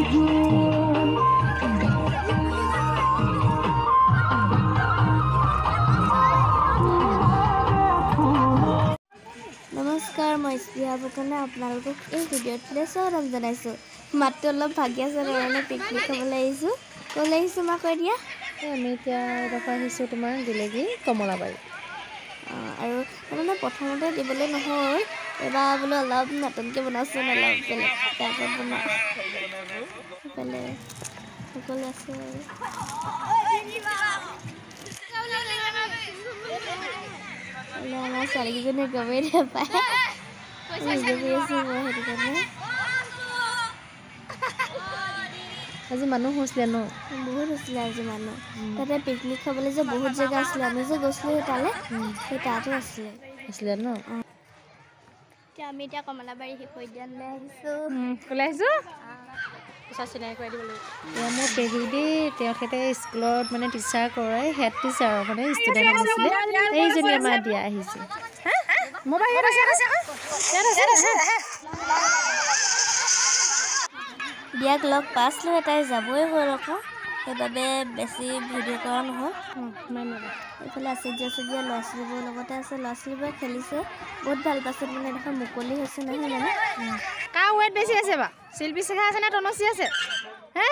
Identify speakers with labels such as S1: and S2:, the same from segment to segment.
S1: নমস্কাৰ মই স্পৃহা ফুকনে আপোনালোকক এই ভিডিঅ'টোলৈ স্বাগতম জনাইছোঁ। মাতটো অলপ ভাগি আছে কাৰণে পিকনিক খাবলৈ আহিছোঁ। ক'লৈ আহিছোঁ মা কৈ দিয়া?
S2: আমি এতিয়া এডোখৰ আহিছোঁ তোমাৰ গেলেগী কমলাবাৰী।
S1: আৰু তাৰমানে প্ৰথমতে দিবলৈ নহ'ল, এবাৰ বোলো অলপ নতুনকৈ বনাওঁচোন, অলপ বেলেগ টাইপত বনাওঁ। সেইফালে সকলো আছে আমাৰ ছোৱালীকেইজনীয়ে গমেই নাপায় নিজে কৰি আছোঁ মই সেইটো কাৰণে।
S2: আজি মানুহ হৈছিলে ন?
S1: বহুত হৈছিলে আজি মানুহ। তাতে পিকনিক খাবলৈ যে বহুত জেগা আছিলে, আমি যে গৈছিলোঁ তালৈ, সেই তাতো আছিলে
S2: ন?
S1: আমি এতিয়া কমলাবাৰী শিশু উদ্যানলৈ আহিছোঁ।
S2: ক'লৈ আহিছোঁ? চিনাকি কৰাই দিব লাগিব। এয়া মোৰ পেহী দেই, তেখেতে স্কুলত মানে টিচাৰ কৰে, হেড টিচাৰ মানে ষ্টুডেণ্ট আনিছিলে। এইজনী আমাৰ দিয়া আহিছে।
S1: দিয়াক লগ পাইছিলোঁ, তাই যাবই হ'ল আকৌ, সেইবাবে বেছি ভিডিঅ' কৰা নহ'ল। এইফালে আশ্চৰ্য ল'ৰা ছোৱালীবোৰৰ লগতে আছে, ল'ৰা ছোৱালীবোৰে খেলিছে, বহুত ভাল পাইছে মানে এডোখৰ মুকলি হৈছে নহয় জানো।
S2: কাৰ ৱেট বেছি আছে বা? শিল্পী শিখা আছে নে তনচি আছে? হে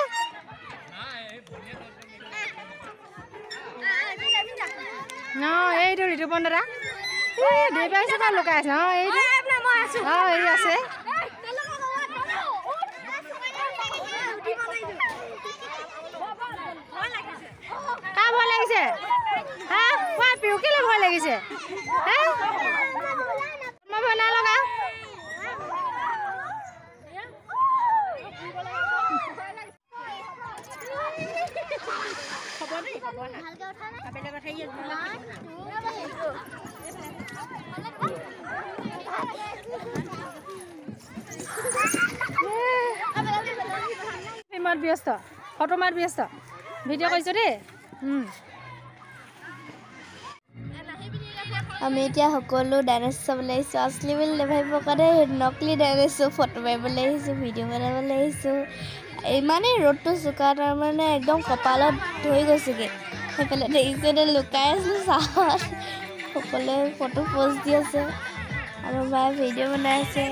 S2: ন এইটো ঋতুপন দাদা দেউতা আছে কাৰ লুকাই আছে? এইটো এই আছে কাৰ ভয় লাগিছে? হা কোৱা পিউ কেলে ভয় লাগিছে? হে মই ভয় নাই লগা। মাত ব্যস্ত, ফটো মাত ব্যস্ত, ভিডিঅ' কৰিছোঁ দেই।
S1: আমি এতিয়া সকলো ডাইন'ছৰ চাবলৈ আহিছোঁ। আছলি বুলি নাভাবিব কাৰণে নকলি ডাইন'ছৰ ফটো মাৰিবলৈ আহিছোঁ, ভিডিঅ' বনাবলৈ আহিছোঁ। ইমানেই ৰ'দটো চোকা, তাৰমানে একদম কপালত ধৰি গৈছেগৈ। সেইফালে দেখিছে লুকাই আছোঁ চাহত, সকলোৱে ফটো প'ষ্ট দি আছে আৰু মায়ে ভিডিঅ' বনাই আছে।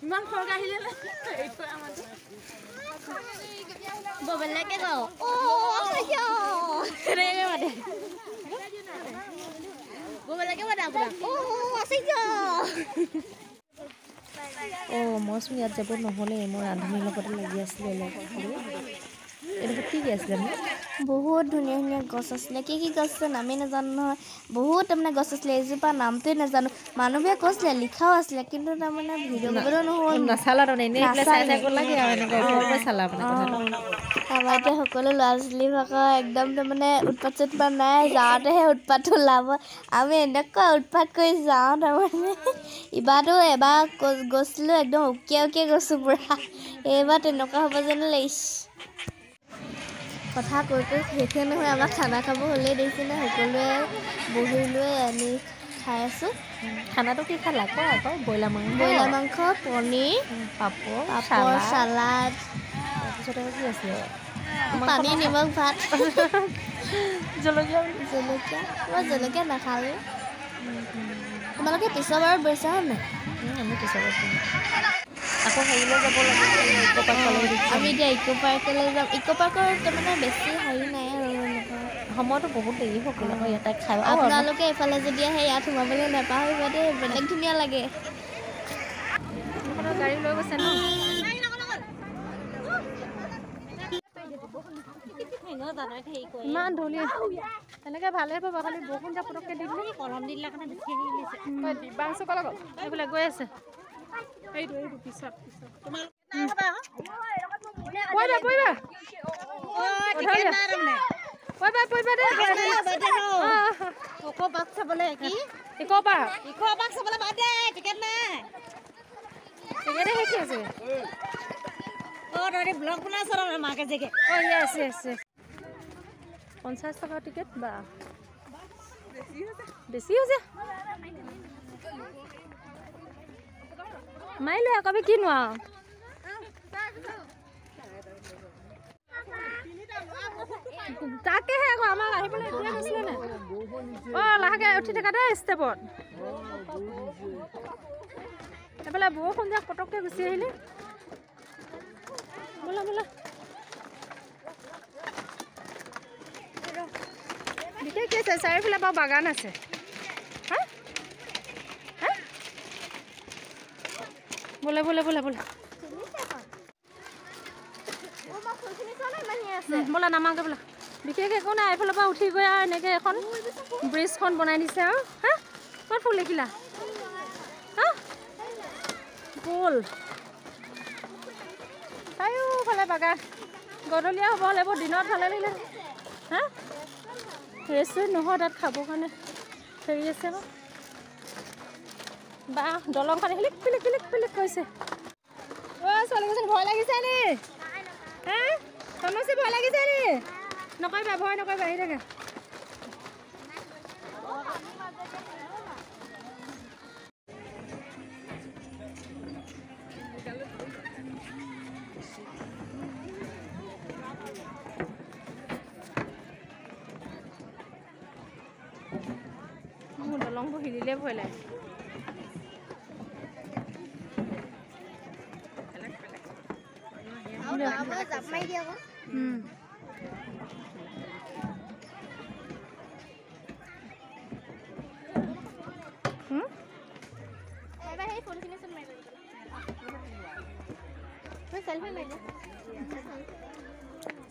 S2: ইমান খৰকে আহিলে
S1: ববেলাকে যাওঁ
S2: মইচোন ইয়াত যাব নহ'লে, মই ৰান্ধনীৰ লগতে লাগি আছিলোঁ। এইডোখৰত কি আছিলে?
S1: বহুত ধুনীয়া ধুনীয়া গছ আছিলে, কি কি গছ আছে নামেই নাজানো নহয়, বহুত তাৰমানে গছ আছিলে। এজোপা নামটোৱে নাজানো, মানুহবোৰে কৈছিলে লিখাও আছিলে, কিন্তু তাৰমানে ভিডিঅ' কৰিবলৈ নহ'ল,
S2: নাচালা তাৰমানে
S1: আমাৰ এতিয়া সকলো ল'ৰা ছোৱালীভাগৰ একদম তাৰমানে উৎপাত চুৎপাত নাই, যাওঁতেহে উৎপাত ওলাব। আমি এনেকুৱা উৎপাত কৰি যাওঁ, তাৰমানে এবাৰ গৈছিলোঁ একদম উকিয়াই উকিয়াই গৈছোঁ পুৰা, এইবাৰ তেনেকুৱা হ'ব যেন লাগিছে। কথা কৈ কৈ শেষে নহয়, আমাক খানা খাব হ'লেই দেখিছেনে, সকলোৱে বহি লৈ আমি খাই আছোঁ।
S2: খানাটো কি খালা? আকৌ ব্ৰইলাৰ
S1: মাংস, পনীৰ, পাপৰ, চালাড,
S2: তাৰপিছত আৰু কি আছিলে?
S1: পানী, নিমখ, ভাত,
S2: জলকীয়া।
S1: মই জলকীয়া নাখালোঁ। তোমালোকে পিছৰ বাৰত গৈছা হয় নাই?
S2: আমি পিছৰ বাৰত আকৌ হেৰিলৈ যাব লাগে, ইক' পাৰ্কলৈ।
S1: আমি এতিয়া ইক' পাৰ্কলৈ যাম। ইক' পাৰ্কৰ তাৰমানে বেছি হেৰি নাই আৰু এনেকুৱা
S2: সময়টো বহুত দেৰি হৈ গ'ল আকৌ ইয়াতে খাই।
S1: আপোনালোকে এইফালে যদি আহে ইয়াত সোমাবলৈ নাপাহৰিব দেই, বেলেগ ধুনীয়া লাগে।
S2: গাড়ী লৈ গৈছে ন? ইমান ধুনীয়া তেনেকৈ ভালেই পাবা, খালি বৰষুণ যে পটককৈ দি দিলে, কলম দি দিলে কাৰণে বেছি দিবাংশু ক'লৈ গ'ল? এইফালে গৈ আছে। এইটো পিছত আছে
S3: তহঁতি ব্লগ বনাইছ তাৰমানে মাকে জেগে
S2: য়েছ য়েছ য়েছ 50 টকা টিকেট বা বেছি হৈছে মাৰিলো কবি কিনো আৰু তাকেহে আকৌ আমাক আহিবলৈ এতিয়া গৈছিলে নে লাহেকৈ উঠি থকা দেই ষ্টেপত এইফালে বৰষুণ যে পটককৈ গুচি আহিলে বোলা বোলা বিশেষ কি আছে চাৰিওফালে বাৰু বাগান আছে বোলে বোলে বোলে বোলে বোলা নামাগে বোলা বিশেষ একো নাই এইফালৰ পৰা উঠি গৈ আৰু এনেকৈ এখন ব্ৰিজখন বনাই দিছে আৰু হা ক'ত ফুল দেখিলা হা ফুল চাৰিওফালে বাগান গধূলীয়া হ'ব লাগিব দিনত ভালে লাগিলে হা ৰেষ্টুৰেণ্ট নহয় তাত খাবৰ কাৰণে হেৰি আছে বা দলংখন হিলিক পিলিক পিলিক পিলিক কৈছে ছোৱালীকেইজনী ভয় লাগিছে নি হা সমস্যা ভয় লাগিছে নি নকৰিবা ভয় নকৰিবা আহি থাকে মোৰ দলংবোৰ হিলিলে ভয় লাগে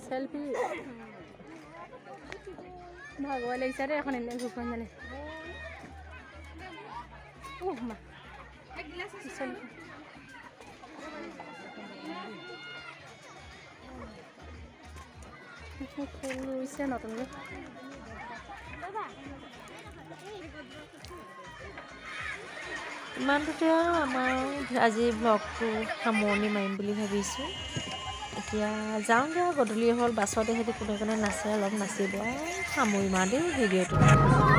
S2: সেলফি ভাগৰ লাগিছে দেই এখন এনে ঘূৰখন জানে মা ফুল ৰুইছে নতুনকৈ
S4: ইমানটোতে আমাৰ আজি ব্লগটো সামৰণি মাৰিম বুলি ভাবিছোঁ এতিয়া যাওঁগৈ গধূলি হ'ল বাছতে সিহঁতি কোনে কোনে নাচে অলপ নাচিব সামৰিম আৰু দেই ভিডিঅ'টো